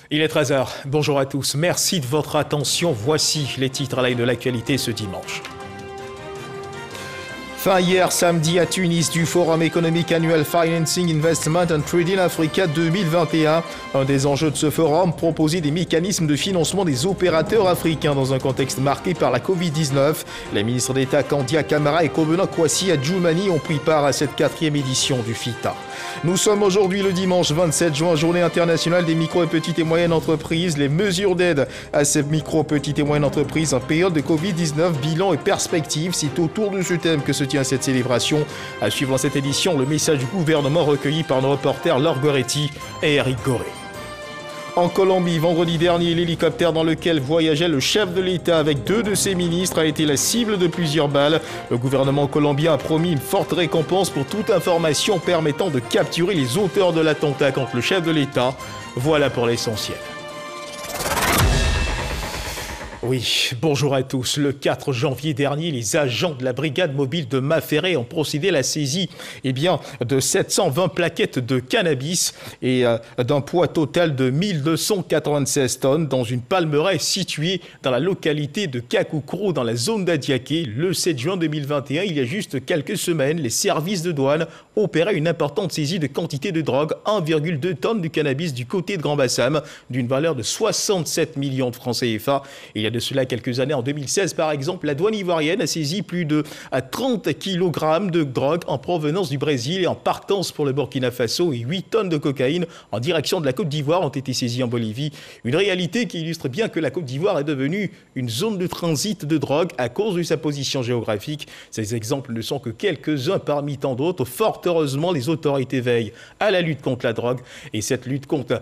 Il est 13 h. Bonjour à tous. Merci de votre attention. Voici les titres à la une de l'actualité ce dimanche. Fin hier samedi à Tunis du Forum économique annuel Financing Investment and Trading Africa 2021. Un des enjeux de ce forum, proposer des mécanismes de financement des opérateurs africains dans un contexte marqué par la Covid-19. Les ministres d'État Kandia Camara et Kobena Kwasi Adjoumani ont pris part à cette 4e édition du FITA. Nous sommes aujourd'hui le dimanche 27 juin, journée internationale des micro et petites et moyennes entreprises. Les mesures d'aide à ces micro, petites et moyennes entreprises en période de Covid-19, bilan et perspectives. C'est autour de ce thème que se tient cette célébration. À suivre dans cette édition, le message du gouvernement recueilli par nos reporters Laure Goretti et Eric Goré. En Colombie, vendredi dernier, l'hélicoptère dans lequel voyageait le chef de l'État avec 2 de ses ministres a été la cible de plusieurs balles. Le gouvernement colombien a promis une forte récompense pour toute information permettant de capturer les auteurs de l'attentat contre le chef de l'État. Voilà pour l'essentiel. Oui, bonjour à tous. Le 4 janvier dernier, les agents de la brigade mobile de Maferré ont procédé à la saisie de 720 plaquettes de cannabis et d'un poids total de 1296 tonnes dans une palmeraie située dans la localité de Kakoukro, dans la zone d'Adiaké. Le 7 juin 2021, il y a juste quelques semaines, les services de douane opéraient une importante saisie de quantité de drogue, 1,2 tonnes de cannabis du côté de Grand Bassam, d'une valeur de 67 millions de francs CFA. Il y a de cela quelques années, en 2016 par exemple, la douane ivoirienne a saisi plus de 30 kg de drogue en provenance du Brésil et en partance pour le Burkina Faso, et 8 tonnes de cocaïne en direction de la Côte d'Ivoire ont été saisies en Bolivie. Une réalité qui illustre bien que la Côte d'Ivoire est devenue une zone de transit de drogue à cause de sa position géographique. Ces exemples ne sont que quelques-uns parmi tant d'autres. Fort heureusement, les autorités veillent à la lutte contre la drogue, et cette lutte contre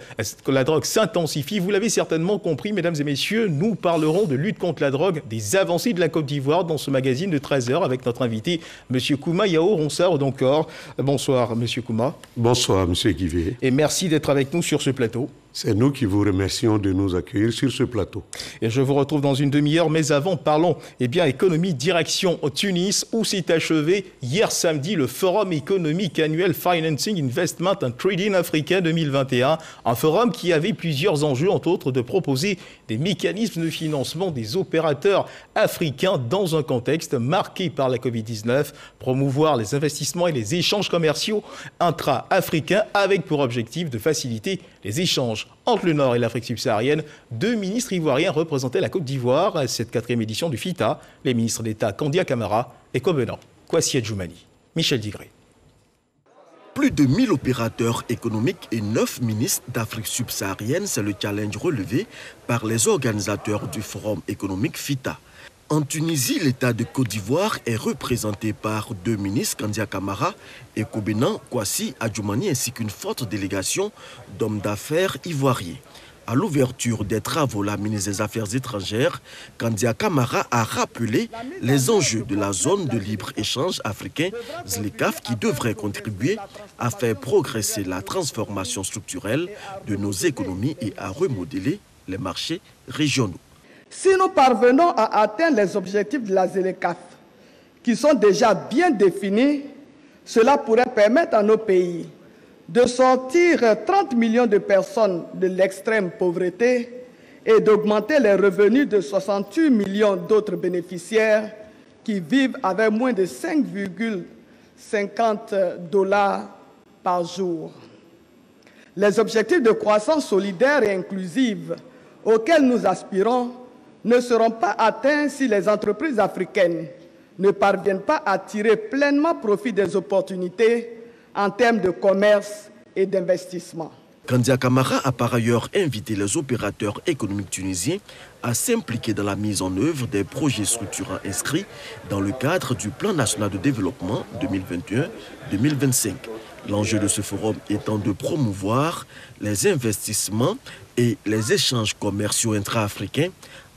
la drogue s'intensifie. Vous l'avez certainement compris, mesdames et messieurs, nous parlerons de lutte contre la drogue, des avancées de la Côte d'Ivoire dans ce magazine de 13 h avec notre invité, M. Kouma Yao Ronsard d'Oncor. Bonsoir, M. Kouma. Bonsoir, M. Guivet. Et merci d'être avec nous sur ce plateau. C'est nous qui vous remercions de nous accueillir sur ce plateau. Et je vous retrouve dans une demi-heure, mais avant, parlons économie, direction Tunis, où s'est achevé hier samedi le Forum économique annuel Financing Investment and Trading Africa 2021. Un forum qui avait plusieurs enjeux, entre autres de proposer des mécanismes de financement des opérateurs africains dans un contexte marqué par la Covid-19, promouvoir les investissements et les échanges commerciaux intra-africains avec pour objectif de faciliter les échanges entre le Nord et l'Afrique subsaharienne. 2 ministres ivoiriens représentaient la Côte d'Ivoire à cette 4e édition du FITA, les ministres d'État Kandia Camara et Kobena Kwasi Adjoumani. Michel Digré. Plus de 1000 opérateurs économiques et 9 ministres d'Afrique subsaharienne, c'est le challenge relevé par les organisateurs du Forum économique FITA. En Tunisie, l'État de Côte d'Ivoire est représenté par 2 ministres, Kandia Camara et Kobena Kwasi Adjoumani, ainsi qu'une forte délégation d'hommes d'affaires ivoiriens. À l'ouverture des travaux, la ministre des Affaires étrangères, Kandia Camara, a rappelé les enjeux de la zone de libre-échange africain, ZLECAf, qui devrait contribuer à faire progresser la transformation structurelle de nos économies et à remodeler les marchés régionaux. Si nous parvenons à atteindre les objectifs de la ZLECAf, qui sont déjà bien définis, cela pourrait permettre à nos pays de sortir 30 millions de personnes de l'extrême pauvreté et d'augmenter les revenus de 68 millions d'autres bénéficiaires qui vivent avec moins de 5,50 $ par jour. Les objectifs de croissance solidaire et inclusive auxquels nous aspirons ne seront pas atteints si les entreprises africaines ne parviennent pas à tirer pleinement profit des opportunités en termes de commerce et d'investissement. Kandia Camara a par ailleurs invité les opérateurs économiques tunisiens à s'impliquer dans la mise en œuvre des projets structurants inscrits dans le cadre du Plan national de développement 2021-2025. L'enjeu de ce forum étant de promouvoir les investissements et les échanges commerciaux intra-africains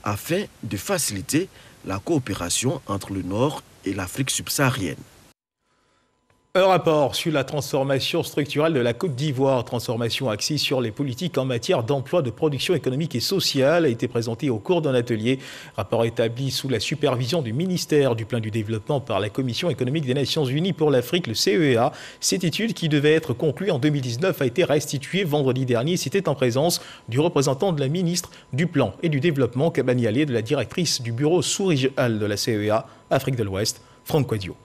afin de faciliter la coopération entre le Nord et l'Afrique subsaharienne. Un rapport sur la transformation structurelle de la Côte d'Ivoire, transformation axée sur les politiques en matière d'emploi, de production économique et sociale, a été présenté au cours d'un atelier. Rapport établi sous la supervision du ministère du Plan du Développement par la Commission économique des Nations Unies pour l'Afrique, le CEA. Cette étude, qui devait être conclue en 2019, a été restituée vendredi dernier. C'était en présence du représentant de la ministre du Plan et du Développement, Kabani Allé, de la directrice du bureau sous-régional de la CEA, Afrique de l'Ouest, Franck Quadio.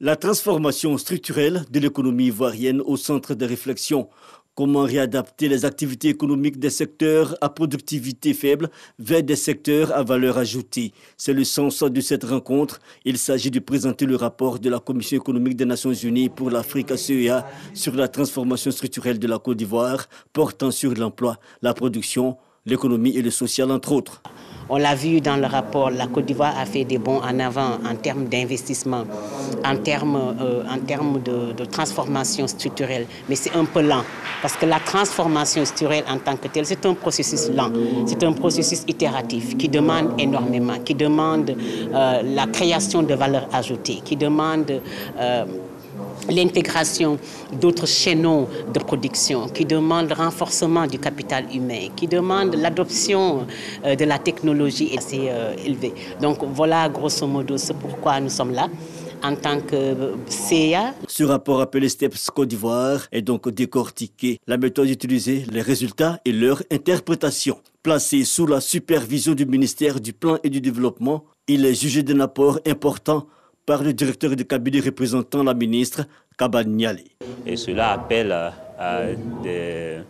La transformation structurelle de l'économie ivoirienne au centre de réflexion. Comment réadapter les activités économiques des secteurs à productivité faible vers des secteurs à valeur ajoutée. C'est le sens de cette rencontre. Il s'agit de présenter le rapport de la Commission économique des Nations Unies pour l'Afrique CEA sur la transformation structurelle de la Côte d'Ivoire, portant sur l'emploi, la production, l'économie et le social, entre autres. On l'a vu dans le rapport, la Côte d'Ivoire a fait des bonds en avant en termes d'investissement, en termes de transformation structurelle. Mais c'est un peu lent, parce que la transformation structurelle en tant que telle, c'est un processus lent. C'est un processus itératif qui demande énormément, qui demande la création de valeur ajoutée, qui demande l'intégration d'autres chaînons de production, qui demande le renforcement du capital humain, qui demande l'adoption de la technologie assez élevée. Donc voilà grosso modo ce pourquoi nous sommes là en tant que CEA. Ce rapport appelé STEPS Côte d'Ivoire est donc décortiqué. La méthode utilisée, les résultats et leur interprétation. Placé sous la supervision du ministère du Plan et du Développement, il est jugé d'un apport important par le directeur de cabinet représentant la ministre, Kabani Allé. Et cela appelle à des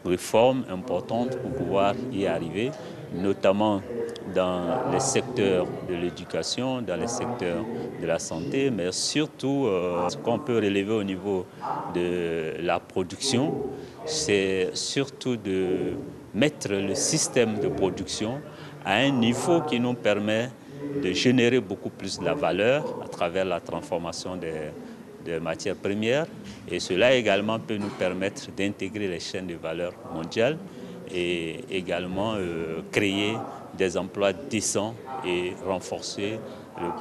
réformes importantes pour pouvoir y arriver, notamment dans les secteurs de l'éducation, dans les secteurs de la santé, mais surtout ce qu'on peut relever au niveau de la production, c'est surtout de mettre le système de production à un niveau qui nous permet de générer beaucoup plus de la valeur à travers la transformation des matières premières. Et cela également peut nous permettre d'intégrer les chaînes de valeur mondiales et également créer des emplois décents et renforcer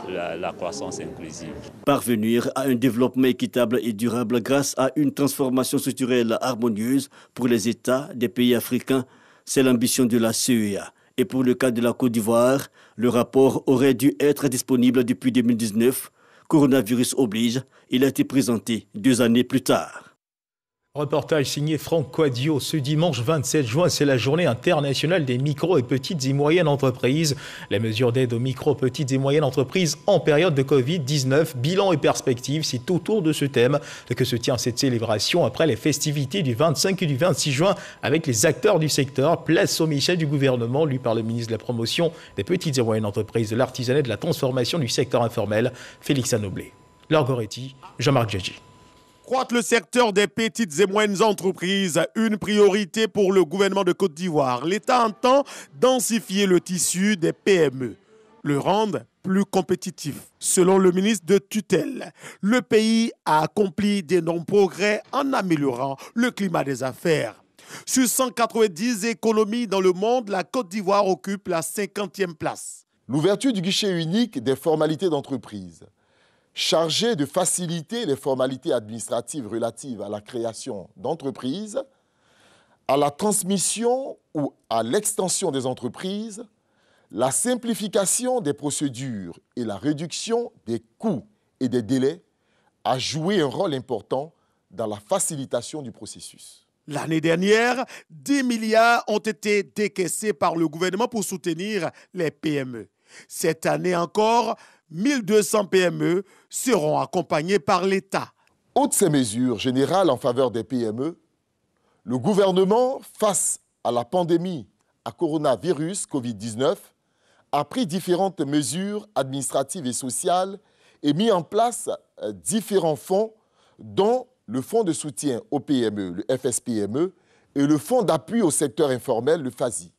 la croissance inclusive. Parvenir à un développement équitable et durable grâce à une transformation structurelle harmonieuse pour les États des pays africains, c'est l'ambition de la CEA. Et pour le cas de la Côte d'Ivoire, le rapport aurait dû être disponible depuis 2019. Coronavirus oblige, il a été présenté 2 années plus tard. Reportage signé Franck Quadio. Ce dimanche 27 juin, c'est la journée internationale des micro et petites et moyennes entreprises. Les mesures d'aide aux micro, petites et moyennes entreprises en période de Covid-19, bilan et perspectives, c'est autour de ce thème que se tient cette célébration après les festivités du 25 et du 26 juin avec les acteurs du secteur. Place au Michel du gouvernement, lu par le ministre de la Promotion des petites et moyennes entreprises, de l'artisanat et de la transformation du secteur informel, Félix Anoblé. Laure Goretti, Jean-Marc Djadji. Croître le secteur des petites et moyennes entreprises, une priorité pour le gouvernement de Côte d'Ivoire. L'État entend densifier le tissu des PME, le rendre plus compétitif. Selon le ministre de tutelle, le pays a accompli d'énormes progrès en améliorant le climat des affaires. Sur 190 économies dans le monde, la Côte d'Ivoire occupe la 50e place. L'ouverture du guichet unique des formalités d'entreprise, chargé de faciliter les formalités administratives relatives à la création d'entreprises, à la transmission ou à l'extension des entreprises, la simplification des procédures et la réduction des coûts et des délais a joué un rôle important dans la facilitation du processus. L'année dernière, 10 milliards ont été décaissés par le gouvernement pour soutenir les PME. Cette année encore, 1200 PME seront accompagnées par l'État. Outre ces mesures générales en faveur des PME, le gouvernement, face à la pandémie à coronavirus Covid-19, a pris différentes mesures administratives et sociales et mis en place différents fonds, dont le Fonds de soutien aux PME, le FSPME, et le Fonds d'appui au secteur informel, le FASI,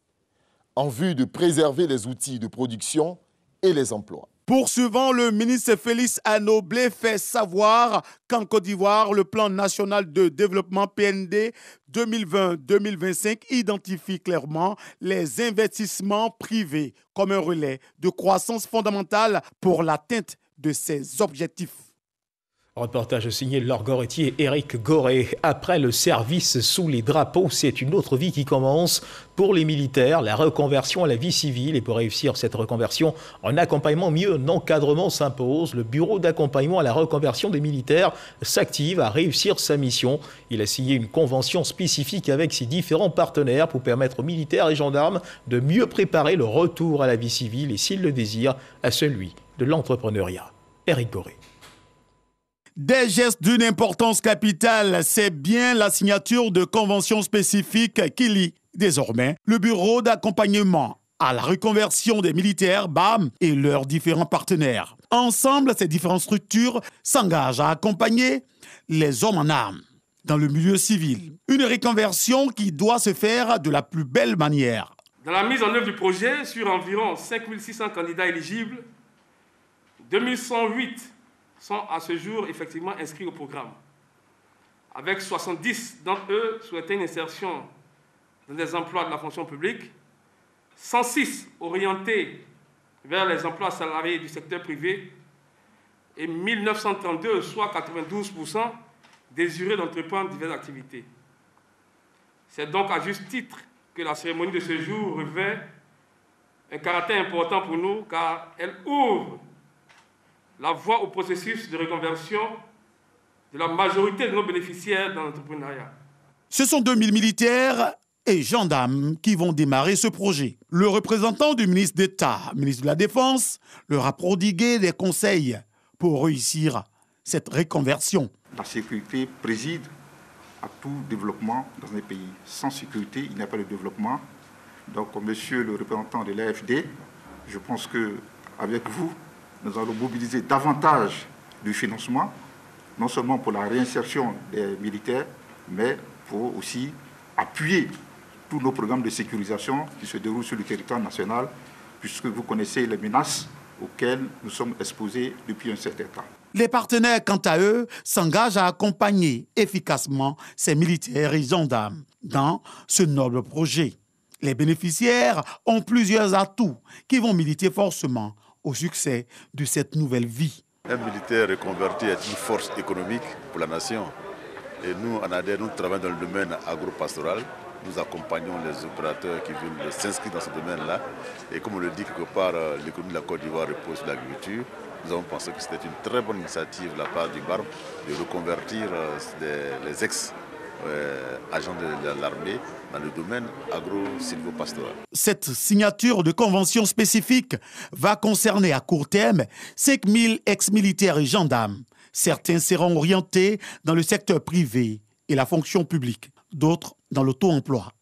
en vue de préserver les outils de production et les emplois. Poursuivant, le ministre Félix Anoblé fait savoir qu'en Côte d'Ivoire, le plan national de développement PND 2020-2025 identifie clairement les investissements privés comme un relais de croissance fondamentale pour l'atteinte de ces objectifs. Reportage signé Laure Goretti et Éric Goré. Après le service sous les drapeaux, c'est une autre vie qui commence pour les militaires, la reconversion à la vie civile. Et pour réussir cette reconversion, un accompagnement mieux, un encadrement s'impose. Le bureau d'accompagnement à la reconversion des militaires s'active à réussir sa mission. Il a signé une convention spécifique avec ses différents partenaires pour permettre aux militaires et gendarmes de mieux préparer le retour à la vie civile et, s'ils le désirent, à celui de l'entrepreneuriat. Éric Goré. Des gestes d'une importance capitale, c'est bien la signature de conventions spécifiques qui lie désormais le bureau d'accompagnement à la reconversion des militaires, BAM, et leurs différents partenaires. Ensemble, ces différentes structures s'engagent à accompagner les hommes en armes dans le milieu civil. Une reconversion qui doit se faire de la plus belle manière. Dans la mise en œuvre du projet, sur environ 5600 candidats éligibles, 2108 sont à ce jour effectivement inscrits au programme, avec 70 d'entre eux souhaitant une insertion dans des emplois de la fonction publique, 106 orientés vers les emplois salariés du secteur privé et 1932, soit 92%, désireux d'entreprendre diverses activités. C'est donc à juste titre que la cérémonie de ce jour revêt un caractère important pour nous, car elle ouvre la voie au processus de reconversion de la majorité de nos bénéficiaires dans l'entrepreneuriat. Ce sont 2000 militaires et gendarmes qui vont démarrer ce projet. Le représentant du ministre d'État, ministre de la Défense, leur a prodigué des conseils pour réussir cette reconversion. La sécurité préside à tout développement dans un pays. Sans sécurité, il n'y a pas de développement. Donc, monsieur le représentant de l'AFD, je pense qu'avec vous, nous allons mobiliser davantage du financement, non seulement pour la réinsertion des militaires, mais pour aussi appuyer tous nos programmes de sécurisation qui se déroulent sur le territoire national, puisque vous connaissez les menaces auxquelles nous sommes exposés depuis un certain temps. Les partenaires, quant à eux, s'engagent à accompagner efficacement ces militaires et gendarmes dans ce noble projet. Les bénéficiaires ont plusieurs atouts qui vont militer forcément au succès de cette nouvelle vie. Un militaire reconverti est une force économique pour la nation. Et nous, en ADER, nous travaillons dans le domaine agro-pastoral. Nous accompagnons les opérateurs qui veulent s'inscrire dans ce domaine-là. Et comme on le dit quelque part, l'économie de la Côte d'Ivoire repose sur l'agriculture. Nous avons pensé que c'était une très bonne initiative de la part du BARM de reconvertir les ex-agents de l'armée dans le domaine agro-silvopastoral. Cette signature de convention spécifique va concerner à court terme 5000 ex-militaires et gendarmes. Certains seront orientés dans le secteur privé et la fonction publique, d'autres dans l'auto-emploi.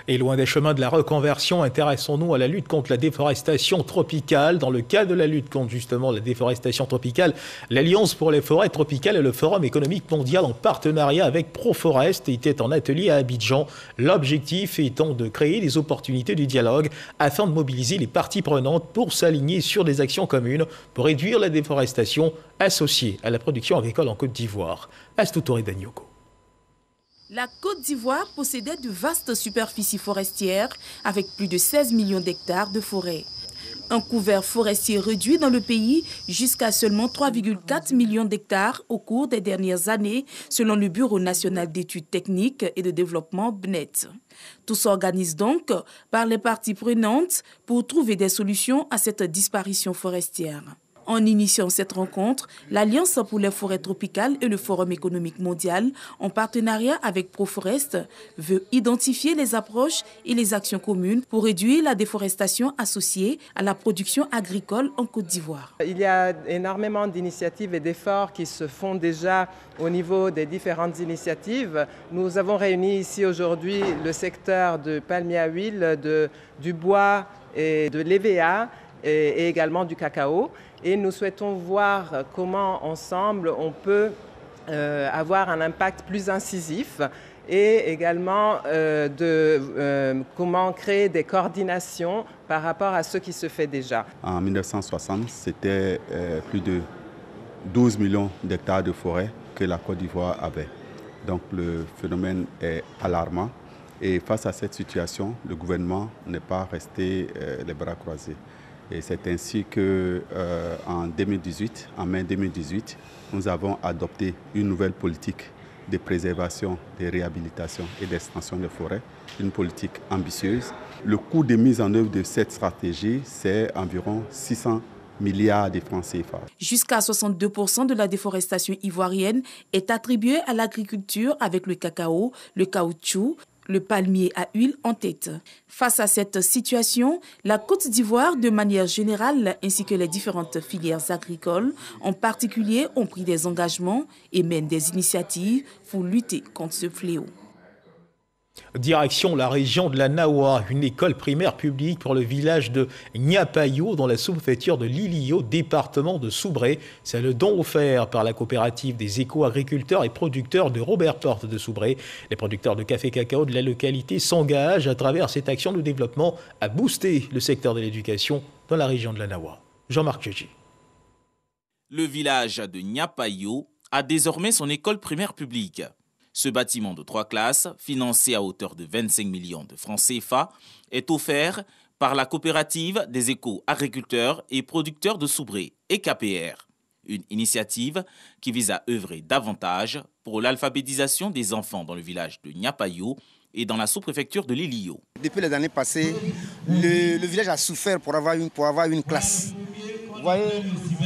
Et loin des chemins de la reconversion, intéressons-nous à la lutte contre la déforestation tropicale. Dans le cas de la lutte contre justement la déforestation tropicale, l'Alliance pour les forêts tropicales et le Forum économique mondial en partenariat avec Proforest étaient en atelier à Abidjan. L'objectif étant de créer des opportunités de dialogue afin de mobiliser les parties prenantes pour s'aligner sur des actions communes pour réduire la déforestation associée à la production agricole en Côte d'Ivoire. Astou Touré Danyoko. La Côte d'Ivoire possédait de vastes superficies forestières avec plus de 16 millions d'hectares de forêt. Un couvert forestier réduit dans le pays jusqu'à seulement 3,4 millions d'hectares au cours des dernières années, selon le Bureau national d'études techniques et de développement BNET. Tout s'organise donc par les parties prenantes pour trouver des solutions à cette disparition forestière. En initiant cette rencontre, l'Alliance pour les forêts tropicales et le Forum économique mondial, en partenariat avec Proforest, veut identifier les approches et les actions communes pour réduire la déforestation associée à la production agricole en Côte d'Ivoire. Il y a énormément d'initiatives et d'efforts qui se font déjà au niveau des différentes initiatives. Nous avons réuni ici aujourd'hui le secteur de palmier à huile, du bois et de l'EVA et également du cacao. Et nous souhaitons voir comment, ensemble, on peut avoir un impact plus incisif et également comment créer des coordinations par rapport à ce qui se fait déjà. En 1960, c'était plus de 12 millions d'hectares de forêt que la Côte d'Ivoire avait. Donc le phénomène est alarmant. Et face à cette situation, le gouvernement n'est pas resté les bras croisés. Et c'est ainsi qu'en mai 2018, nous avons adopté une nouvelle politique de préservation, de réhabilitation et d'extension des forêts, une politique ambitieuse. Le coût de mise en œuvre de cette stratégie, c'est environ 600 milliards de francs CFA. Jusqu'à 62% de la déforestation ivoirienne est attribuée à l'agriculture avec le cacao, le caoutchouc, le palmier à huile en tête. Face à cette situation, la Côte d'Ivoire, de manière générale, ainsi que les différentes filières agricoles, en particulier, ont pris des engagements et mènent des initiatives pour lutter contre ce fléau. Direction la région de la Nawa, une école primaire publique pour le village de Niapayo dans la sous-préfecture de Lilio, département de Soubré. C'est le don offert par la coopérative des éco-agriculteurs et producteurs de Robert Porte de Soubré. Les producteurs de café cacao de la localité s'engagent à travers cette action de développement à booster le secteur de l'éducation dans la région de la Nawa. Jean-Marc Djedji. Le village de Niapayo a désormais son école primaire publique. Ce bâtiment de 3 classes, financé à hauteur de 25 millions de francs CFA, est offert par la coopérative des éco-agriculteurs et producteurs de Soubré, EKPR. Une initiative qui vise à œuvrer davantage pour l'alphabétisation des enfants dans le village de Niapayo et dans la sous-préfecture de Lilio. Depuis les années passées, le village a souffert pour avoir une classe. Vous voyez,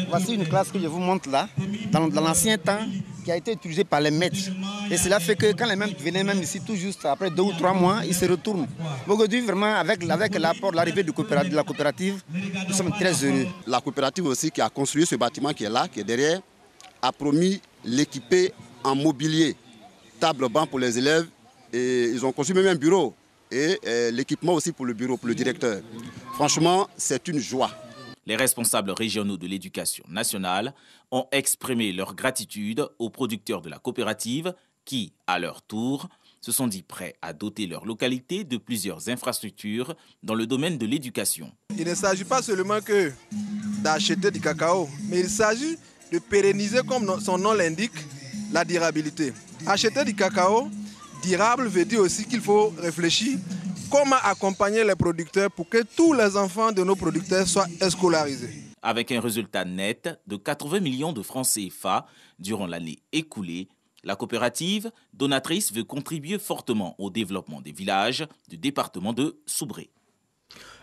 voici une classe que je vous montre là, dans l'ancien temps, qui a été utilisée par les maîtres. Et cela fait que quand les maîtres venaient même ici, tout juste après 2 ou 3 mois, ils se retournent. Aujourd'hui, vraiment, avec l'apport, l'arrivée de la coopérative, nous sommes très heureux. La coopérative aussi qui a construit ce bâtiment qui est là, qui est derrière, a promis l'équiper en mobilier, table, banc pour les élèves, et ils ont construit même un bureau, et l'équipement aussi pour le bureau, pour le directeur. Franchement, c'est une joie. Les responsables régionaux de l'éducation nationale ont exprimé leur gratitude aux producteurs de la coopérative qui, à leur tour, se sont dit prêts à doter leur localité de plusieurs infrastructures dans le domaine de l'éducation. Il ne s'agit pas seulement que d'acheter du cacao, mais il s'agit de pérenniser, comme son nom l'indique, la durabilité. Acheter du cacao durable veut dire aussi qu'il faut réfléchir comment accompagner les producteurs pour que tous les enfants de nos producteurs soient scolarisés. Avec un résultat net de 80 millions de francs CFA durant l'année écoulée, la coopérative donatrice veut contribuer fortement au développement des villages du département de Soubré.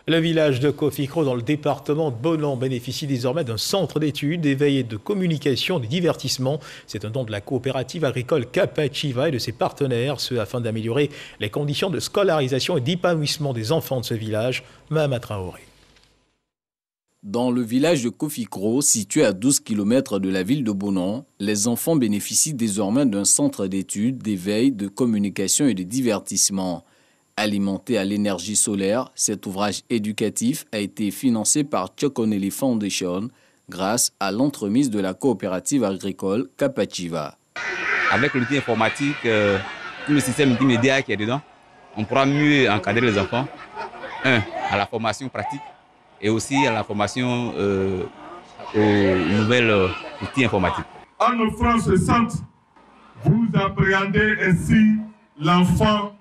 Le village de Kofikro dans le département de Bonan bénéficie désormais d'un centre d'études, d'éveil et de communication, de divertissement. C'est un don de la coopérative agricole Kapachiva et de ses partenaires, ce afin d'améliorer les conditions de scolarisation et d'épanouissement des enfants de ce village. Mahama Traoré. Dans le village de Kofikro, situé à 12 km de la ville de Bonan, les enfants bénéficient désormais d'un centre d'études, d'éveil, de communication et de divertissement. Alimenté à l'énergie solaire, cet ouvrage éducatif a été financé par Chokoneli Foundation grâce à l'entremise de la coopérative agricole Kapachiva. Avec l'outil informatique, tout le système multimédia qui est dedans, on pourra mieux encadrer les enfants. À la formation pratique et aussi à la formation aux nouvelles outils informatiques. En offrant ce centre, vous appréhendez ainsi l'enfant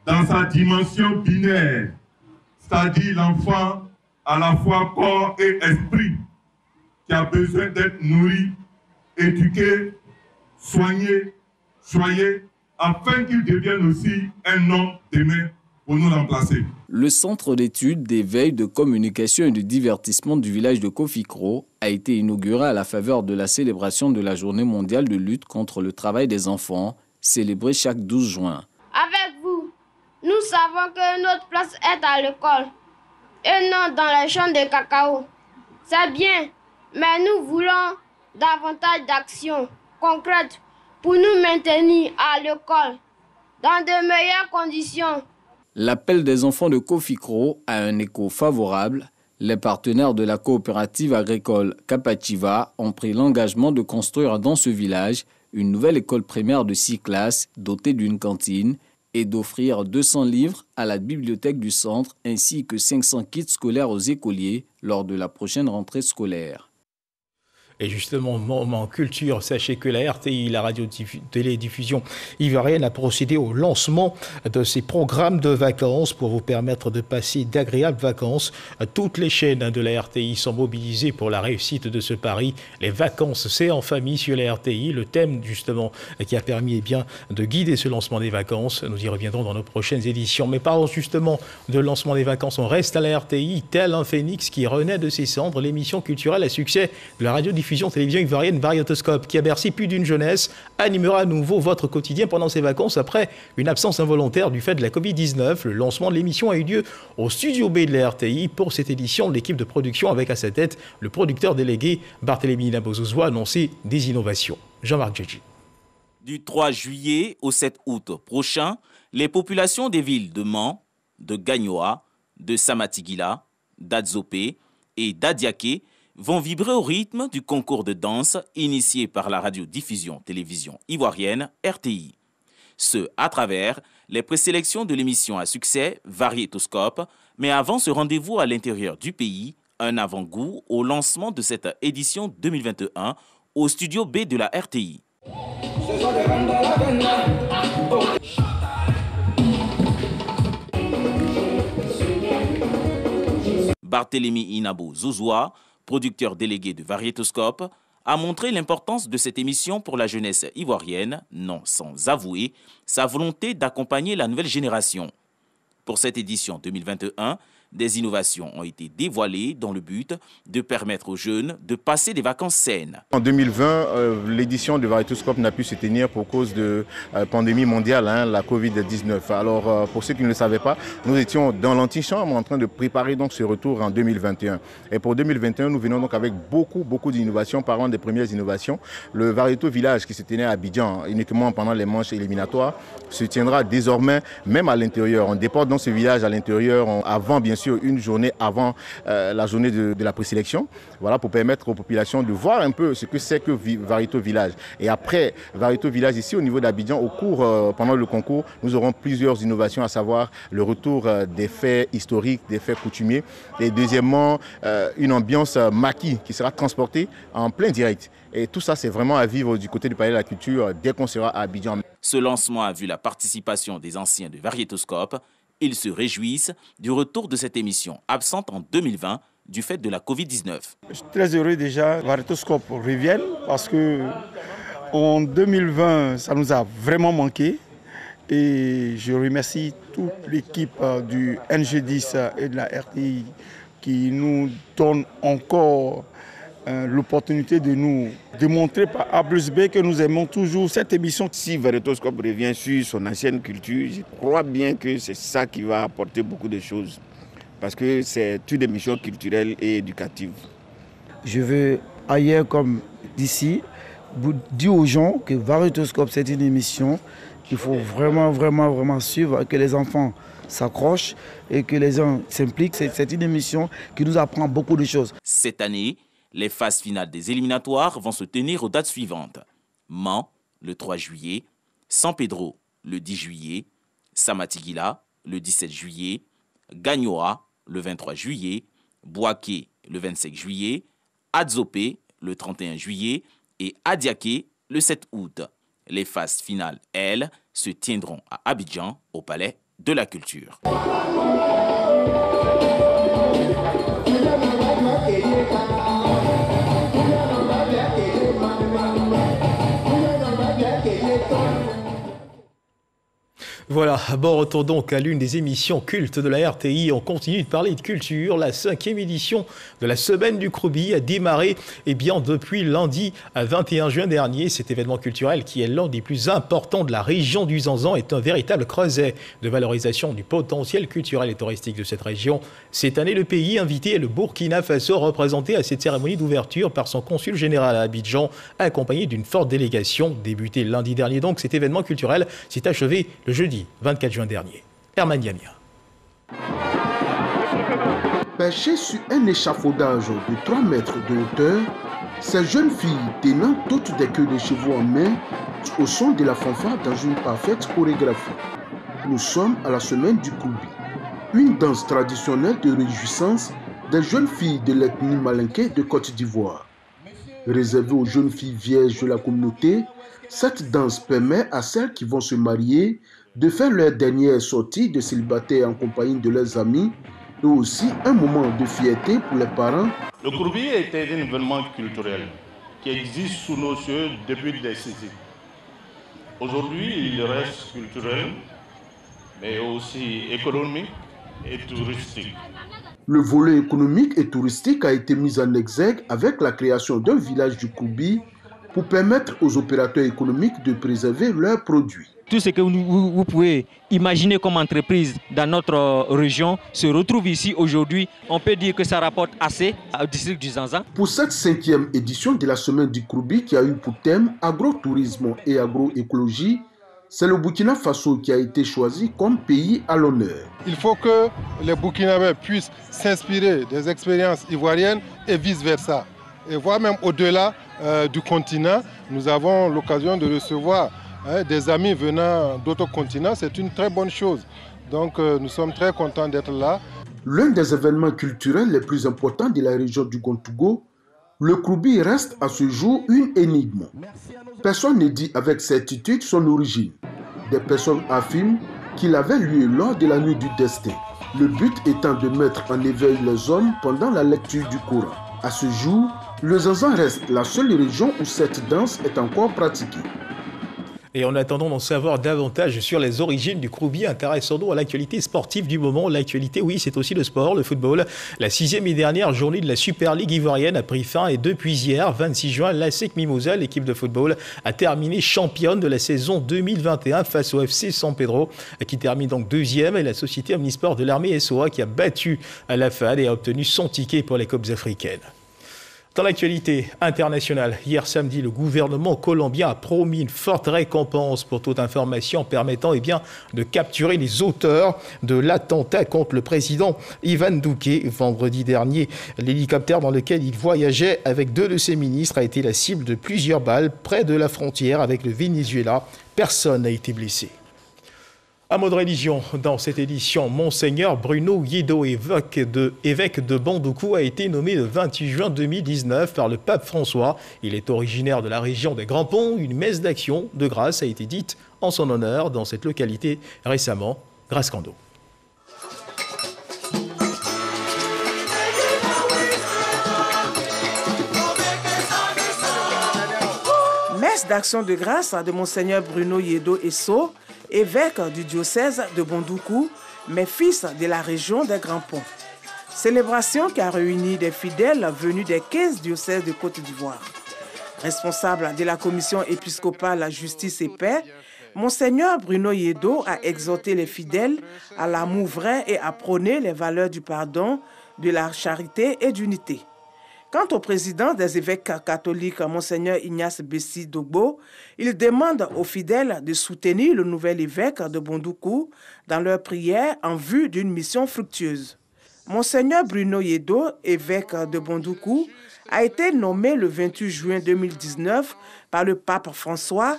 dans sa dimension binaire, c'est-à-dire l'enfant à la fois corps et esprit, qui a besoin d'être nourri, éduqué, soigné, choyé, afin qu'il devienne aussi un homme demain pour nous remplacer. Le centre d'études, d'éveil, de communication et de divertissement du village de Kofikro a été inauguré à la faveur de la célébration de la Journée mondiale de lutte contre le travail des enfants, célébrée chaque 12 juin. Avec vous, nous savons que notre place est à l'école et non dans les champs de cacao. C'est bien, mais nous voulons davantage d'actions concrètes pour nous maintenir à l'école dans de meilleures conditions. L'appel des enfants de Kofikro a un écho favorable. Les partenaires de la coopérative agricole Kapachiva ont pris l'engagement de construire dans ce village une nouvelle école primaire de 6 classes dotée d'une cantine et d'offrir 200 livres à la bibliothèque du centre ainsi que 500 kits scolaires aux écoliers lors de la prochaine rentrée scolaire. Et justement, moment culture, sachez que la RTI, la radio-télédiffusion ivoirienne, a procédé au lancement de ces programmes de vacances pour vous permettre de passer d'agréables vacances. Toutes les chaînes de la RTI sont mobilisées pour la réussite de ce pari. Les vacances, c'est en famille sur la RTI. Le thème, justement, qui a permis de guider ce lancement des vacances. Nous y reviendrons dans nos prochaines éditions. Mais parlons justement de lancement des vacances. On reste à la RTI, tel un phénix qui renaît de ses cendres. L'émission culturelle à succès de la radio-diffusion télévision ivoirienne Variétoscope, qui a bercé plus d'une jeunesse, animera à nouveau votre quotidien pendant ses vacances après une absence involontaire du fait de la Covid-19. Le lancement de l'émission a eu lieu au Studio B de la RTI. Pour cette édition, l'équipe de production avec à sa tête le producteur délégué Barthélémy Nabozouzou a annoncé des innovations. Jean-Marc Djedji. Du 3 juillet au 7 août prochain, les populations des villes de Mans, de Gagnoa, de Samatigila, d'Adzopé et d'Adiaké vont vibrer au rythme du concours de danse initié par la radio-diffusion télévision ivoirienne RTI. Ce à travers les présélections de l'émission à succès Variétoscope, mais avant ce rendez-vous à l'intérieur du pays, un avant-goût au lancement de cette édition 2021 au Studio B de la RTI. Barthélémy Nabozouzou, producteur délégué de Variétoscope, a montré l'importance de cette émission pour la jeunesse ivoirienne, non sans avouer sa volonté d'accompagner la nouvelle génération. Pour cette édition 2021, des innovations ont été dévoilées dans le but de permettre aux jeunes de passer des vacances saines. En 2020, l'édition de Variétoscope n'a pu se tenir pour cause de pandémie mondiale, la Covid-19. Alors, pour ceux qui ne le savaient pas, nous étions dans l'antichambre en train de préparer donc ce retour en 2021. Et pour 2021, nous venons donc avec beaucoup d'innovations. Parlant des premières innovations, le Variéto Village qui se tenait à Abidjan uniquement pendant les manches éliminatoires se tiendra désormais même à l'intérieur. On déporte donc ce village à l'intérieur avant bien sûr une journée avant la journée de la présélection, voilà, pour permettre aux populations de voir un peu ce que c'est que Variéto Village. Et après Variéto Village, ici au niveau d'Abidjan, au cours, pendant le concours, nous aurons plusieurs innovations, à savoir le retour des faits historiques, des faits coutumiers, et deuxièmement, une ambiance maquis qui sera transportée en plein direct. Et tout ça, c'est vraiment à vivre du côté du Palais de la Culture dès qu'on sera à Abidjan. Ce lancement a vu la participation des anciens de Variétoscope. Ils se réjouissent du retour de cette émission, absente en 2020 du fait de la Covid-19. Je suis très heureux déjà que Variétoscope revienne parce qu'en 2020, ça nous a vraiment manqué. Et je remercie toute l'équipe du NG10 et de la RTI qui nous donne encore l'opportunité de nous démontrer par A plus B que nous aimons toujours cette émission. Si Variétoscope revient sur son ancienne culture, je crois bien que c'est ça qui va apporter beaucoup de choses. Parce que c'est une émission culturelle et éducative. Je veux, ailleurs comme d'ici, dire aux gens que Variétoscope, c'est une émission qu'il faut vraiment suivre, que les enfants s'accrochent et que les gens s'impliquent. C'est une émission qui nous apprend beaucoup de choses. Cette année, les phases finales des éliminatoires vont se tenir aux dates suivantes. Mans, le 3 juillet, San Pedro, le 10 juillet, Samatigila, le 17 juillet, Gagnoa, le 23 juillet, Bouaké, le 25 juillet, Adzopé, le 31 juillet et Adiaké, le 7 août. Les phases finales, elles, se tiendront à Abidjan, au Palais de la Culture. Voilà, bon retour donc à l'une des émissions cultes de la RTI. On continue de parler de culture. La 5e édition de la Semaine du Krobi a démarré depuis lundi 21 juin dernier. Cet événement culturel, qui est l'un des plus importants de la région du Zanzan, est un véritable creuset de valorisation du potentiel culturel et touristique de cette région. Cette année, le pays invité est le Burkina Faso, représenté à cette cérémonie d'ouverture par son consul général à Abidjan, accompagné d'une forte délégation. Débuté lundi dernier donc, cet événement culturel s'est achevé le jeudi 24 juin dernier. Herman Yamia. Perchées sur un échafaudage de 3 mètres de hauteur, ces jeunes filles tenant toutes des queues de chevaux en main au son de la fanfare dans une parfaite chorégraphie. Nous sommes à la semaine du Krobi, une danse traditionnelle de réjouissance des jeunes filles de l'ethnie malinké de Côte d'Ivoire. Réservée aux jeunes filles vierges de la communauté, cette danse permet à celles qui vont se marier de faire leur dernière sortie de célibataire en compagnie de leurs amis et aussi un moment de fierté pour les parents. Le Kouroubi était un événement culturel qui existe sous nos cieux depuis des décennies. Aujourd'hui, il reste culturel, mais aussi économique et touristique. Le volet économique et touristique a été mis en exergue avec la création d'un village du Kouroubi pour permettre aux opérateurs économiques de préserver leurs produits. Tout ce que vous pouvez imaginer comme entreprise dans notre région se retrouve ici aujourd'hui. On peut dire que ça rapporte assez au district du Zanza. Pour cette 5e édition de la semaine du Kouroubi qui a eu pour thème agrotourisme et agroécologie, c'est le Burkina Faso qui a été choisi comme pays à l'honneur. Il faut que les Burkinabés puissent s'inspirer des expériences ivoiriennes et vice-versa. Et voire même au-delà du continent, nous avons l'occasion de recevoir des amis venant d'autres continents. C'est une très bonne chose. Donc nous sommes très contents d'être là. L'un des événements culturels les plus importants de la région du Gontougo, le Kouroubi reste à ce jour une énigme. Personne ne dit avec certitude son origine. Des personnes affirment qu'il avait lieu lors de la nuit du destin. Le but étant de mettre en éveil les hommes pendant la lecture du Coran. À ce jour, le Zanzan reste la seule région où cette danse est encore pratiquée. Et en attendant d'en savoir davantage sur les origines du Kouroubi, intéressons-nous à l'actualité sportive du moment. L'actualité, oui, c'est aussi le sport, le football. La 6e et dernière journée de la Super League ivoirienne a pris fin et depuis hier, 26 juin, l'ASEC Mimosa, l'équipe de football, a terminé championne de la saison 2021 face au FC San Pedro, qui termine donc 2e, et la société Omnisport de l'armée SOA qui a battu à la FAD et a obtenu son ticket pour les Coupes africaines. Dans l'actualité internationale, hier samedi, le gouvernement colombien a promis une forte récompense pour toute information permettant de capturer les auteurs de l'attentat contre le président Ivan Duque. Vendredi dernier, l'hélicoptère dans lequel il voyageait avec 2 de ses ministres a été la cible de plusieurs balles près de la frontière avec le Venezuela. Personne n'a été blessé. Un mot de religion dans cette édition. Monseigneur Bruno Yedo, évêque de Bandoukou, a été nommé le 28 juin 2019 par le pape François. Il est originaire de la région des Grands Ponts. Une messe d'action de grâce a été dite en son honneur dans cette localité récemment. Grâce Kando. Messe d'action de grâce de Monseigneur Bruno Yedo Esso, évêque du diocèse de Bandoukou, mais fils de la région des Grands Ponts. Célébration qui a réuni des fidèles venus des 15 diocèses de Côte d'Ivoire. Responsable de la commission épiscopale Justice et Paix, Monseigneur Bruno Yedo a exhorté les fidèles à l'amour vrai et à prôner les valeurs du pardon, de la charité et d'unité. Quant au président des évêques catholiques, Monseigneur Ignace Bessi Dogbo, il demande aux fidèles de soutenir le nouvel évêque de Bandoukou dans leurs prières en vue d'une mission fructueuse. Monseigneur Bruno Yedo, évêque de Bandoukou, a été nommé le 28 juin 2019 par le pape François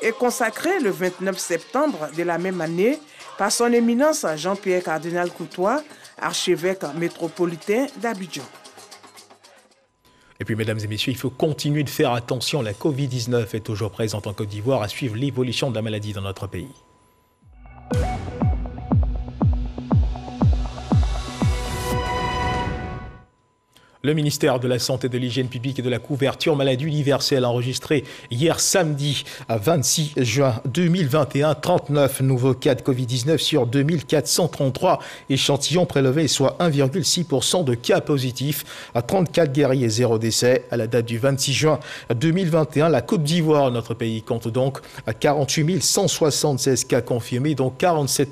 et consacré le 29 septembre de la même année par son éminence Jean-Pierre Cardinal Coutois, archevêque métropolitain d'Abidjan. Et puis, mesdames et messieurs, il faut continuer de faire attention. La Covid-19 est toujours présente en Côte d'Ivoire, à suivre l'évolution de la maladie dans notre pays. Le ministère de la Santé, de l'Hygiène publique et de la couverture maladie universelle a enregistré hier samedi, à 26 juin 2021, 39 nouveaux cas de Covid-19 sur 2433 échantillons prélevés, soit 1,6% de cas positifs, à 34 guéris et 0 décès. À la date du 26 juin 2021, la Côte d'Ivoire, notre pays, compte donc à 48 176 cas confirmés, dont 47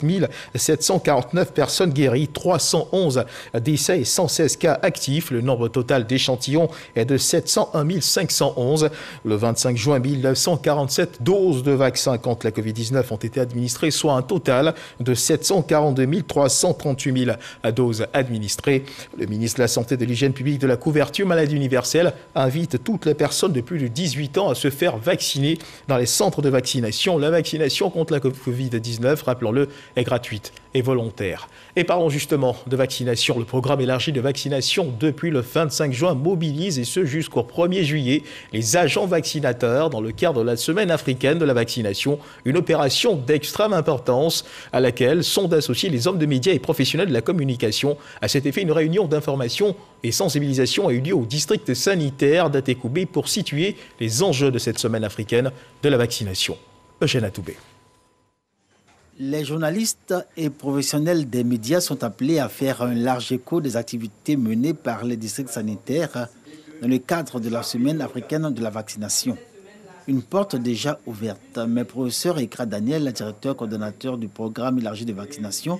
749 personnes guéries, 311 décès et 116 cas actifs. Le nombre total d'échantillons est de 701 511. Le 25 juin, 1947 doses de vaccins contre la Covid-19 ont été administrées, soit un total de 742 338 doses administrées. Le ministre de la Santé, de l'Hygiène publique, de la couverture maladie universelle invite toutes les personnes de plus de 18 ans à se faire vacciner dans les centres de vaccination. La vaccination contre la Covid-19, rappelons-le, est gratuite et volontaire. Et parlons justement de vaccination. Le programme élargi de vaccination depuis le 25 juin mobilise, et ce jusqu'au 1er juillet, les agents vaccinateurs dans le cadre de la semaine africaine de la vaccination, une opération d'extrême importance à laquelle sont associés les hommes de médias et professionnels de la communication. À cet effet, une réunion d'information et sensibilisation a eu lieu au district sanitaire d'Atekoubé pour situer les enjeux de cette semaine africaine de la vaccination. Eugène Atoubé. Les journalistes et professionnels des médias sont appelés à faire un large écho des activités menées par les districts sanitaires dans le cadre de la semaine africaine de la vaccination. Une porte déjà ouverte, mais professeur Ekra Daniel, directeur coordonnateur du programme élargi de vaccination,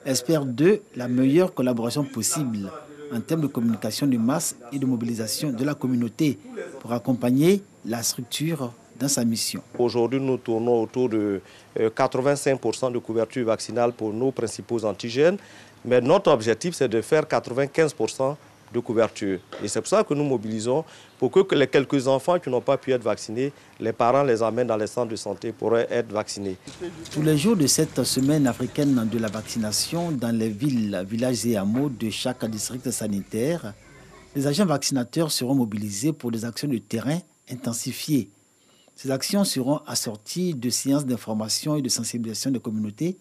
espère d'eux la meilleure collaboration possible en termes de communication de masse et de mobilisation de la communauté pour accompagner la structure dans sa mission. Aujourd'hui, nous tournons autour de 85% de couverture vaccinale pour nos principaux antigènes, mais notre objectif, c'est de faire 95% de couverture. Et c'est pour ça que nous mobilisons pour que les quelques enfants qui n'ont pas pu être vaccinés, les parents les amènent dans les centres de santé pour être vaccinés. Tous les jours de cette semaine africaine de la vaccination, dans les villes, villages et hameaux de chaque district sanitaire, les agents vaccinateurs seront mobilisés pour des actions de terrain intensifiées. Ces actions seront assorties de séances d'information et de sensibilisation des communautés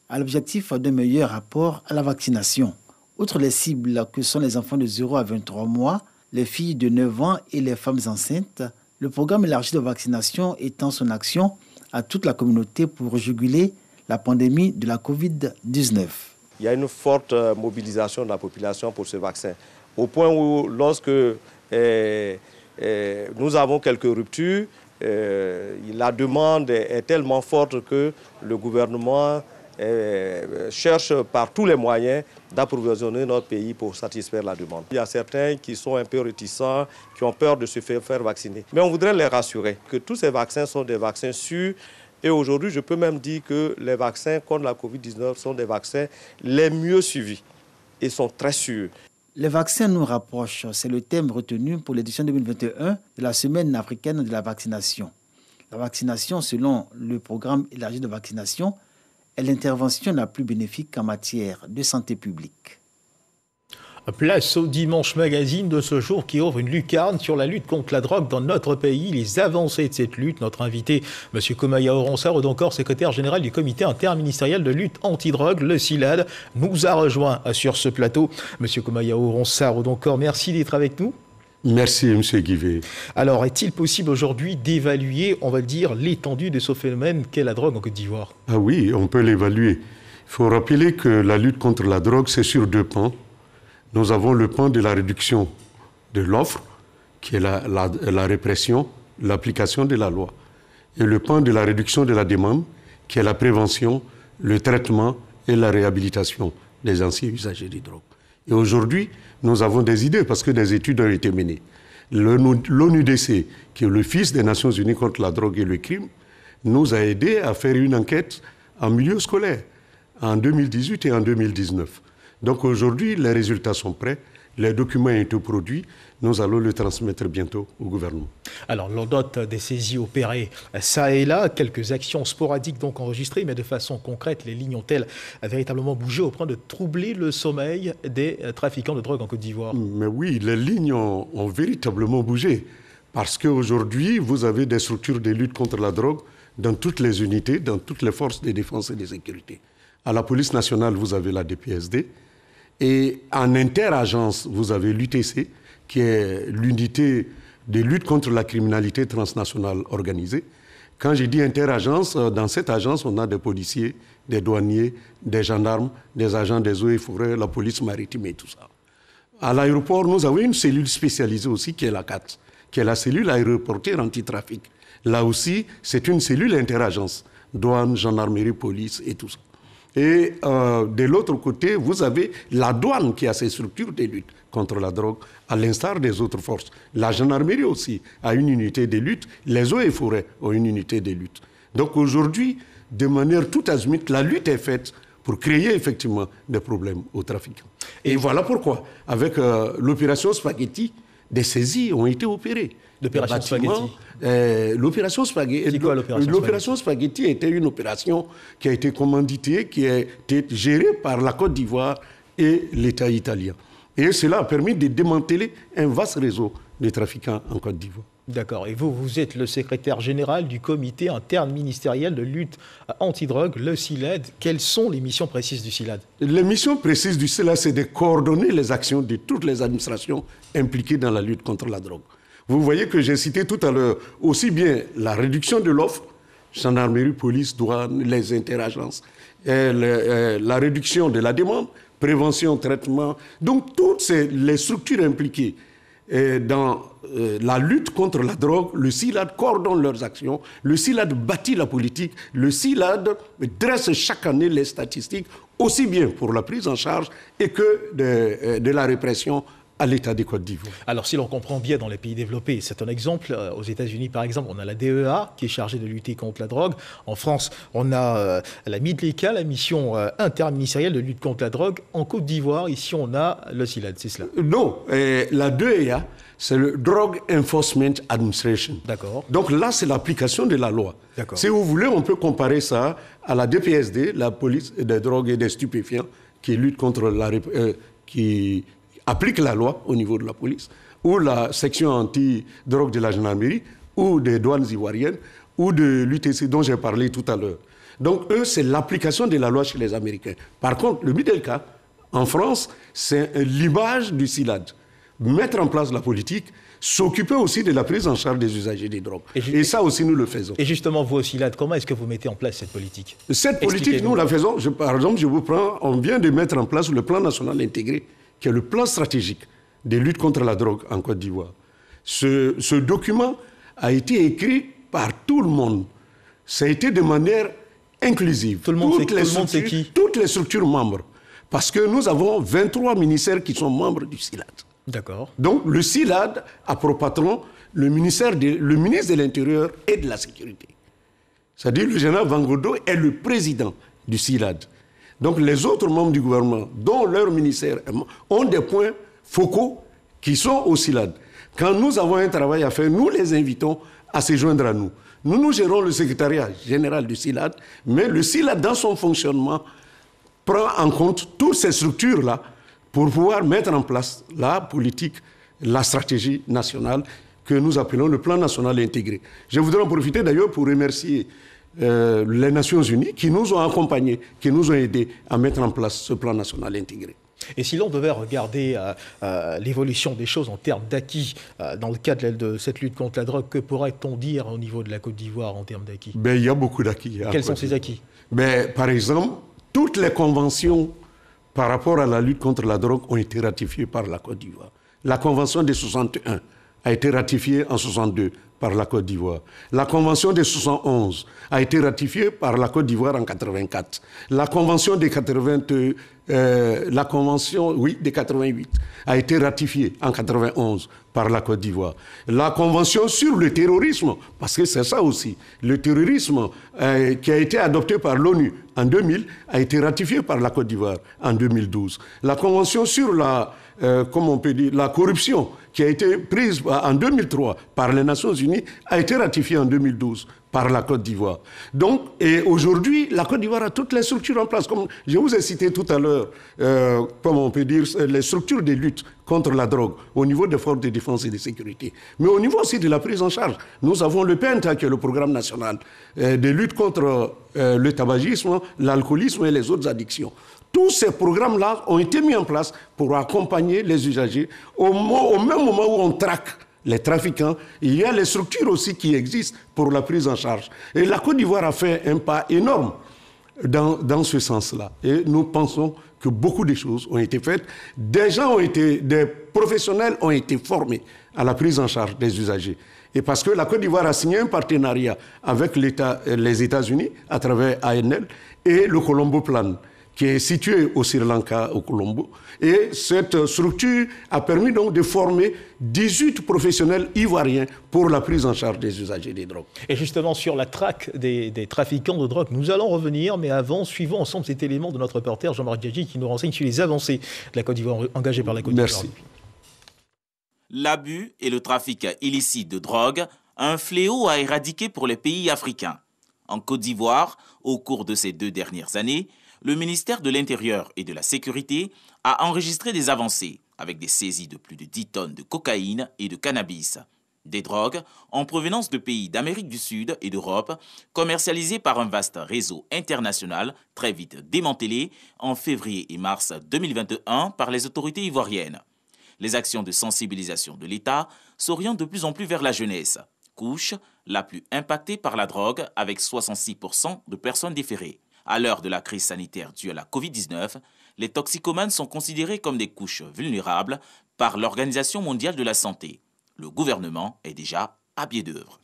à l'objectif d'un meilleur rapport à la vaccination. Outre les cibles que sont les enfants de 0 à 23 mois, les filles de 9 ans et les femmes enceintes, le programme élargi de vaccination étend son action à toute la communauté pour juguler la pandémie de la Covid-19. Il y a une forte mobilisation de la population pour ce vaccin, au point où lorsque nous avons quelques ruptures, la demande est tellement forte que le gouvernement cherche par tous les moyens d'approvisionner notre pays pour satisfaire la demande. Il y a certains qui sont un peu réticents, qui ont peur de se faire vacciner. Mais on voudrait les rassurer que tous ces vaccins sont des vaccins sûrs. Et aujourd'hui, je peux même dire que les vaccins contre la Covid-19 sont des vaccins les mieux suivis et sont très sûrs. Les vaccins nous rapprochent, c'est le thème retenu pour l'édition 2021 de la semaine africaine de la vaccination. La vaccination, selon le programme élargi de vaccination, est l'intervention la plus bénéfique en matière de santé publique. Place au Dimanche Magazine de ce jour qui ouvre une lucarne sur la lutte contre la drogue dans notre pays, les avancées de cette lutte. Notre invité, M. Komaya Oronsaro, encore secrétaire général du comité interministériel de lutte anti-drogue, le CILAD, nous a rejoint sur ce plateau. M. Komaya Oronsaro, encore merci d'être avec nous. Merci, M. Guivet. Alors, est-il possible aujourd'hui d'évaluer, on va dire, l'étendue de ce phénomène qu'est la drogue en Côte d'Ivoire? Ah oui, on peut l'évaluer. Il faut rappeler que la lutte contre la drogue, c'est sur deux pans. Nous avons le pan de la réduction de l'offre, qui est la répression, l'application de la loi. Et le pan de la réduction de la demande, qui est la prévention, le traitement et la réhabilitation des anciens usagers de drogue. Et aujourd'hui, nous avons des idées parce que des études ont été menées. L'ONUDC, qui est l'Office des Nations Unies contre la drogue et le crime, nous a aidés à faire une enquête en milieu scolaire en 2018 et en 2019. Donc aujourd'hui, les résultats sont prêts, les documents ont été produits, nous allons le transmettre bientôt au gouvernement. Alors, l'on note des saisies opérées ça et là, quelques actions sporadiques donc enregistrées, mais de façon concrète, les lignes ont-elles véritablement bougé au point de troubler le sommeil des trafiquants de drogue en Côte d'Ivoire? Mais oui, les lignes ont véritablement bougé, parce qu'aujourd'hui, vous avez des structures de lutte contre la drogue dans toutes les unités, dans toutes les forces de défense et de sécurité. À la police nationale, vous avez la DPSD, et en interagence, vous avez l'UTC, qui est l'unité de lutte contre la criminalité transnationale organisée. Quand je dis interagence, dans cette agence, on a des policiers, des douaniers, des gendarmes, des agents des eaux et forêts, la police maritime et tout ça. À l'aéroport, nous avons une cellule spécialisée aussi, qui est la CAT, qui est la cellule aéroportuaire anti-trafic. Là aussi, c'est une cellule interagence, douane, gendarmerie, police et tout ça. Et de l'autre côté, vous avez la douane qui a ses structures de lutte contre la drogue, à l'instar des autres forces. La gendarmerie aussi a une unité de lutte, les eaux et forêts ont une unité de lutte. Donc aujourd'hui, de manière tout azimut, la lutte est faite pour créer effectivement des problèmes aux trafiquants. Et voilà pourquoi, avec l'opération Spaghetti, des saisies ont été opérées. L'opération Spaghetti. L'opération Spaghetti. L'opération Spaghetti était une opération qui a été commanditée, qui a été gérée par la Côte d'Ivoire et l'État italien. Et cela a permis de démanteler un vaste réseau de trafiquants en Côte d'Ivoire. D'accord. Et vous êtes le secrétaire général du comité interministériel de lutte antidrogue, le CILAD. Quelles sont les missions précises du CILAD? Les missions précises du CILAD, c'est de coordonner les actions de toutes les administrations impliquées dans la lutte contre la drogue. Vous voyez que j'ai cité tout à l'heure aussi bien la réduction de l'offre, gendarmerie, police, douane, les interagences, la réduction de la demande, prévention, traitement. Donc toutes les structures impliquées dans la lutte contre la drogue, le CILAD coordonne leurs actions, le CILAD bâtit la politique, le CILAD dresse chaque année les statistiques, aussi bien pour la prise en charge et que de la répression à l'État de Côte d'Ivoire. Alors, si l'on comprend bien dans les pays développés, c'est un exemple. Aux États-Unis, par exemple, on a la DEA qui est chargée de lutter contre la drogue. En France, on a la MIDLECA, la mission interministérielle de lutte contre la drogue. En Côte d'Ivoire, ici, on a le CILAD, c'est cela? Non, la DEA, c'est le Drug Enforcement Administration. D'accord. Donc là, c'est l'application de la loi. D'accord. Si vous voulez, on peut comparer ça à la DPSD, la police des drogues et des stupéfiants, qui lutte contre qui applique la loi au niveau de la police, ou la section anti-drogue de la gendarmerie, ou des douanes ivoiriennes, ou de l'UTC dont j'ai parlé tout à l'heure. Donc eux, c'est l'application de la loi chez les Américains. Par contre, le MIDLECA, en France, c'est l'image du CILAD. Mettre en place la politique, s'occuper aussi de la prise en charge des usagers des drogues. Et ça aussi, nous le faisons. Et justement, vous aussi, CILAD, comment est-ce que vous mettez en place cette politique? Cette politique, nous la faisons. Par exemple, on vient de mettre en place le plan national intégré, qui est le plan stratégique de lutte contre la drogue en Côte d'Ivoire. Ce document a été écrit par tout le monde. Ça a été de manière inclusive. Tout le monde, c'est qui? Toutes les structures membres. Parce que nous avons 23 ministères qui sont membres du CILAD. D'accord. Donc le CILAD a pour patron le ministre de l'Intérieur et de la Sécurité. C'est-à-dire le général Vangodo est le président du CILAD. Donc les autres membres du gouvernement, dont leur ministère, ont des points focaux qui sont au CILAD. Quand nous avons un travail à faire, nous les invitons à se joindre à nous. Nous gérons le secrétariat général du CILAD, mais le CILAD, dans son fonctionnement, prend en compte toutes ces structures-là pour pouvoir mettre en place la politique, la stratégie nationale que nous appelons le plan national intégré. Je voudrais en profiter d'ailleurs pour remercier les Nations Unies qui nous ont accompagnés, qui nous ont aidés à mettre en place ce plan national intégré. Et si l'on devait regarder l'évolution des choses en termes d'acquis dans le cadre de cette lutte contre la drogue, que pourrait-on dire au niveau de la Côte d'Ivoire en termes d'acquis? Il y a beaucoup d'acquis. Quels sont ces acquis? Par exemple, toutes les conventions par rapport à la lutte contre la drogue ont été ratifiées par la Côte d'Ivoire. La convention de 61 a été ratifiée en 62 par la Côte d'Ivoire. La convention de 71 a été ratifiée par la Côte d'Ivoire en 84. La convention de 88 a été ratifiée en 91 par la Côte d'Ivoire. La convention sur le terrorisme, parce que c'est ça aussi, le terrorisme qui a été adopté par l'ONU en 2000 a été ratifiée par la Côte d'Ivoire en 2012. La convention sur la corruption qui a été prise en 2003 par les Nations Unies a été ratifiée en 2012 par la Côte d'Ivoire. Donc, et aujourd'hui, la Côte d'Ivoire a toutes les structures en place. Comme je vous ai cité tout à l'heure, les structures de lutte contre la drogue au niveau des forces de défense et de sécurité. Mais au niveau aussi de la prise en charge, nous avons le PNTA, qui est le programme national de lutte contre le tabagisme, l'alcoolisme et les autres addictions. Tous ces programmes-là ont été mis en place pour accompagner les usagers. Au même moment où on traque les trafiquants, il y a les structures aussi qui existent pour la prise en charge. Et la Côte d'Ivoire a fait un pas énorme dans ce sens-là. Et nous pensons que beaucoup de choses ont été faites. Des professionnels ont été formés à la prise en charge des usagers. Et parce que la Côte d'Ivoire a signé un partenariat avec les États-Unis à travers ANL et le Colombo Plan, qui est situé au Sri Lanka, au Colombo. Et cette structure a permis donc de former 18 professionnels ivoiriens pour la prise en charge des usagers des drogues. Et justement, sur la traque des trafiquants de drogue, nous allons revenir, mais avant, suivons ensemble cet élément de notre reporter Jean-Marc Djadji qui nous renseigne sur les avancées de la Côte d'Ivoire engagées par la Côte d'Ivoire. Merci. L'abus et le trafic illicite de drogue, un fléau à éradiquer pour les pays africains. En Côte d'Ivoire, au cours de ces 2 dernières années, le ministère de l'Intérieur et de la Sécurité a enregistré des avancées avec des saisies de plus de 10 tonnes de cocaïne et de cannabis. Des drogues en provenance de pays d'Amérique du Sud et d'Europe, commercialisées par un vaste réseau international très vite démantelé en février et mars 2021 par les autorités ivoiriennes. Les actions de sensibilisation de l'État s'orientent de plus en plus vers la jeunesse, couche la plus impactée par la drogue avec 66% de personnes déférées. À l'heure de la crise sanitaire due à la Covid-19, les toxicomanes sont considérés comme des couches vulnérables par l'Organisation mondiale de la santé. Le gouvernement est déjà à pied d'œuvre.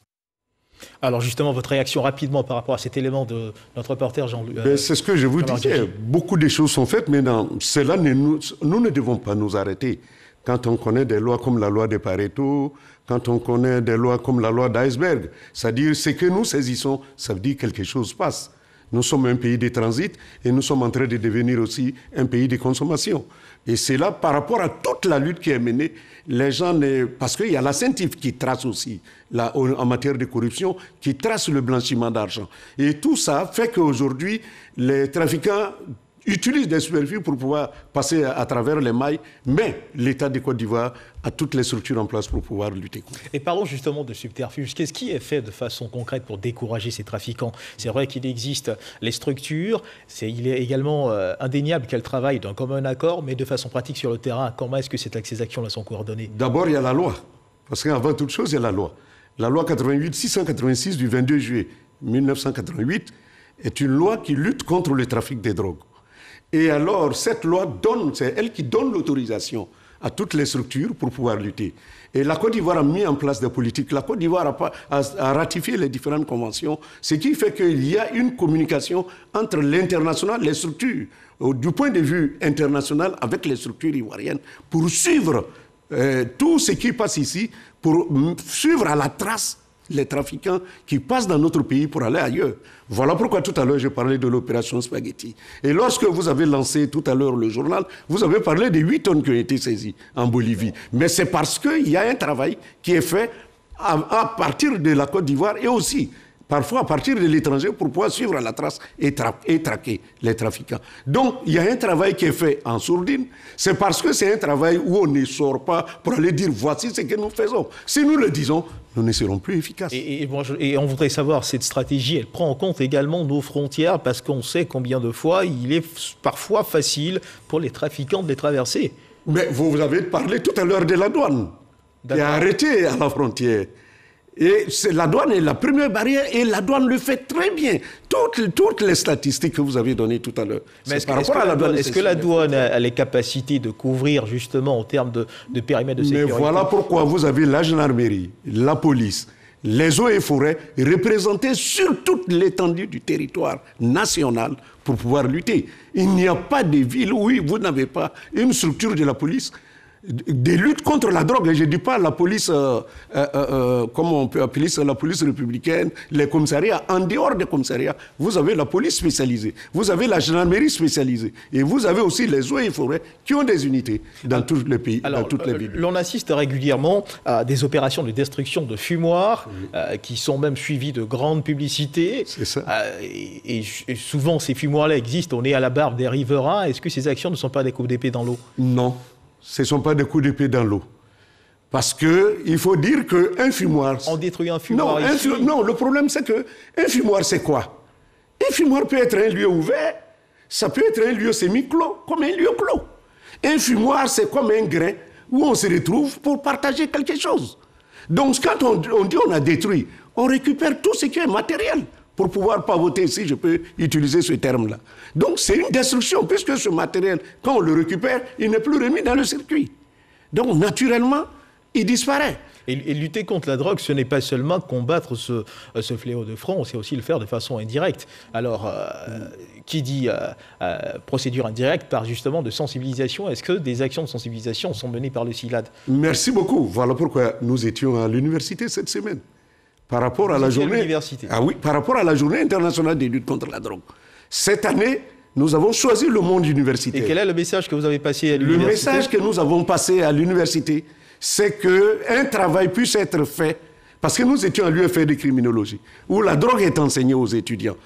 Alors justement, votre réaction rapidement par rapport à cet élément de notre reporter Jean-Louis. C'est ce que je vous disais. Beaucoup de choses sont faites, mais dans cela, nous ne devons pas nous arrêter. Quand on connaît des lois comme la loi de Pareto, quand on connaît des lois comme la loi d'iceberg, c'est-à-dire ce que nous saisissons, ça veut dire que quelque chose passe. Nous sommes un pays de transit et nous sommes en train de devenir aussi un pays de consommation. Et c'est là, par rapport à toute la lutte qui est menée, les gens... Parce qu'il y a la CENTIF qui trace aussi, en matière de corruption, qui trace le blanchiment d'argent. Et tout ça fait qu'aujourd'hui, les trafiquants utilisent des superficies pour pouvoir passer à travers les mailles, mais l'État de Côte d'Ivoire a toutes les structures en place pour pouvoir lutter contre. Et parlons justement de subterfuge. Qu'est-ce qui est fait de façon concrète pour décourager ces trafiquants? C'est vrai qu'il existe les structures, il est également indéniable qu'elles travaillent d'un commun accord, mais de façon pratique sur le terrain, comment est-ce que ces actions-là sont coordonnées? D'abord, il y a la loi, parce qu'avant toute chose, il y a la loi. La loi 686 du 22 juillet 1988 est une loi qui lutte contre le trafic des drogues. Et alors, cette loi c'est elle qui donne l'autorisation à toutes les structures pour pouvoir lutter. Et la Côte d'Ivoire a mis en place des politiques. La Côte d'Ivoire a ratifié les différentes conventions, ce qui fait qu'il y a une communication entre l'international, les structures, du point de vue international, avec les structures ivoiriennes, pour suivre tout ce qui passe ici, pour suivre à la trace les trafiquants qui passent dans notre pays pour aller ailleurs. Voilà pourquoi tout à l'heure, j'ai parlé de l'opération Spaghetti. Et lorsque vous avez lancé tout à l'heure le journal, vous avez parlé de 8 tonnes qui ont été saisies en Bolivie. Mais c'est parce qu'il y a un travail qui est fait à partir de la Côte d'Ivoire et aussi parfois à partir de l'étranger pour pouvoir suivre à la trace et traquer les trafiquants. Donc, il y a un travail qui est fait en sourdine. C'est parce que c'est un travail où on ne sort pas pour aller dire voici ce que nous faisons. Si nous le disons, nous ne serons plus efficaces. Et on voudrait savoir, cette stratégie, elle prend en compte également nos frontières parce qu'on sait combien de fois il est parfois facile pour les trafiquants de les traverser. Mais vous avez parlé tout à l'heure de la douane qui a arrêté à la frontière. Et la douane est la première barrière et la douane le fait très bien. Toutes les statistiques que vous avez données tout à l'heure. Mais est-ce que la douane a les capacités de couvrir justement en termes de périmètre de sécurité? Mais voilà pourquoi vous avez la gendarmerie, la police, les eaux et forêts représentés sur toute l'étendue du territoire national pour pouvoir lutter. Il n'y a pas de ville où vous n'avez pas une structure de la police. Des luttes contre la drogue, je ne dis pas la police, comment on peut appeler ça, la police républicaine, les commissariats. En dehors des commissariats, vous avez la police spécialisée, vous avez la gendarmerie spécialisée, et vous avez aussi les eaux et forêts qui ont des unités dans tous les pays, dans toutes les villes. L'on assiste régulièrement à des opérations de destruction de fumoirs, qui sont même suivies de grandes publicités. C'est ça. Et souvent, ces fumoirs-là existent, on est à la barbe des riverains. Est-ce que ces actions ne sont pas des coups d'épée dans l'eau? Non. Ce ne sont pas des coups d'épée dans l'eau. Parce qu'il faut dire qu'un fumoir... On détruit un fumoir ici. Non, le problème c'est qu'un fumoir c'est quoi? Un fumoir peut être un lieu ouvert, ça peut être un lieu semi-clos, comme un lieu clos. Un fumoir c'est comme un grain où on se retrouve pour partager quelque chose. Donc quand on dit on a détruit, on récupère tout ce qui est matériel pour pouvoir pavoter, si je peux utiliser ce terme-là. Donc c'est une destruction, puisque ce matériel, quand on le récupère, il n'est plus remis dans le circuit. Donc naturellement, il disparaît. Et lutter contre la drogue, ce n'est pas seulement combattre ce fléau de front, c'est aussi le faire de façon indirecte. Alors, qui dit procédure indirecte parle justement de sensibilisation. Est-ce que des actions de sensibilisation sont menées par le CILAD? Merci beaucoup. Voilà pourquoi nous étions à l'université cette semaine. Par rapport à la journée, par rapport à la journée internationale de lutte contre la drogue. Cette année, nous avons choisi le monde universitaire. Et quel est le message que vous avez passé à l'université? Le message que nous avons passé à l'université, c'est qu'un travail puisse être fait, parce que nous étions à l'UFR de criminologie, où la drogue est enseignée aux étudiants.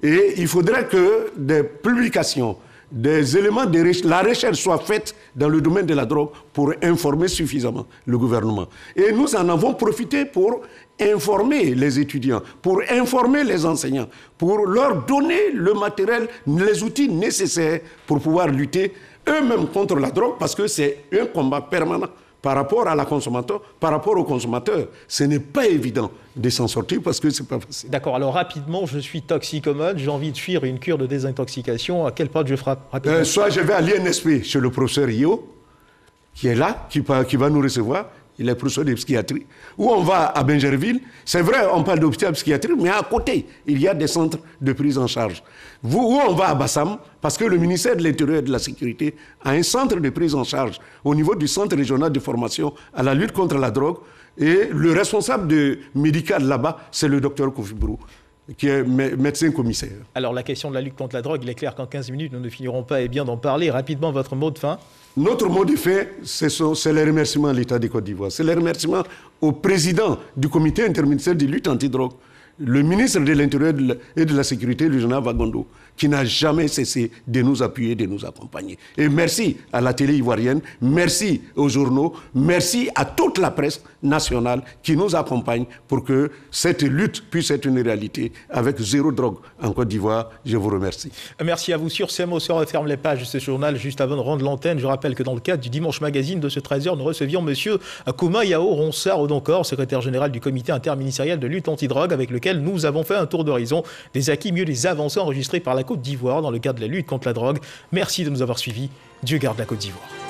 Et il faudrait que des publications, des éléments la recherche soit faite dans le domaine de la drogue pour informer suffisamment le gouvernement. Et nous en avons profité pour informer les étudiants, pour informer les enseignants, pour leur donner le matériel, les outils nécessaires pour pouvoir lutter eux-mêmes contre la drogue, parce que c'est un combat permanent par rapport à la consommateur, par rapport aux consommateurs. Ce n'est pas évident de s'en sortir parce que c'est pas facile. D'accord, alors rapidement, je suis toxicomane, j'ai envie de fuir une cure de désintoxication. À quelle porte je frappe rapidement? Soit je vais à l'INSP chez le professeur Io, qui est là, qui va nous recevoir. Il est professeur de psychiatrie. Ou on va à Bingerville. C'est vrai, on parle d'hôpital psychiatrie, mais à côté, il y a des centres de prise en charge. Ou on va à Bassam, parce que le ministère de l'Intérieur et de la Sécurité a un centre de prise en charge au niveau du centre régional de formation à la lutte contre la drogue. Et le responsable médical là-bas, c'est le docteur Kofi Brou, qui est médecin commissaire. Alors la question de la lutte contre la drogue, il est clair qu'en 15 minutes, nous ne finirons pas et bien d'en parler. Rapidement, votre mot de fin. Notre mot de fin, c'est les remerciements à l'État de Côte d'Ivoire. C'est les remerciements au président du comité interministériel de lutte anti-drogue, le ministre de l'Intérieur et de la Sécurité, le général Wagondo, qui n'a jamais cessé de nous appuyer, de nous accompagner. Et merci à la télé ivoirienne, merci aux journaux, merci à toute la presse nationale qui nous accompagne pour que cette lutte puisse être une réalité avec zéro drogue en Côte d'Ivoire. Je vous remercie. Merci à vous. Sur ces mots se referment les pages de ce journal. Juste avant de rendre l'antenne, je rappelle que dans le cadre du Dimanche Magazine de ce 13h, nous recevions M. Kouma Yao Ronsard Odonkor, secrétaire général du comité interministériel de lutte anti-drogue, avec lequel nous avons fait un tour d'horizon des acquis, mieux des avancées enregistrées par la Côte d'Ivoire dans le cadre de la lutte contre la drogue. Merci de nous avoir suivis. Dieu garde la Côte d'Ivoire.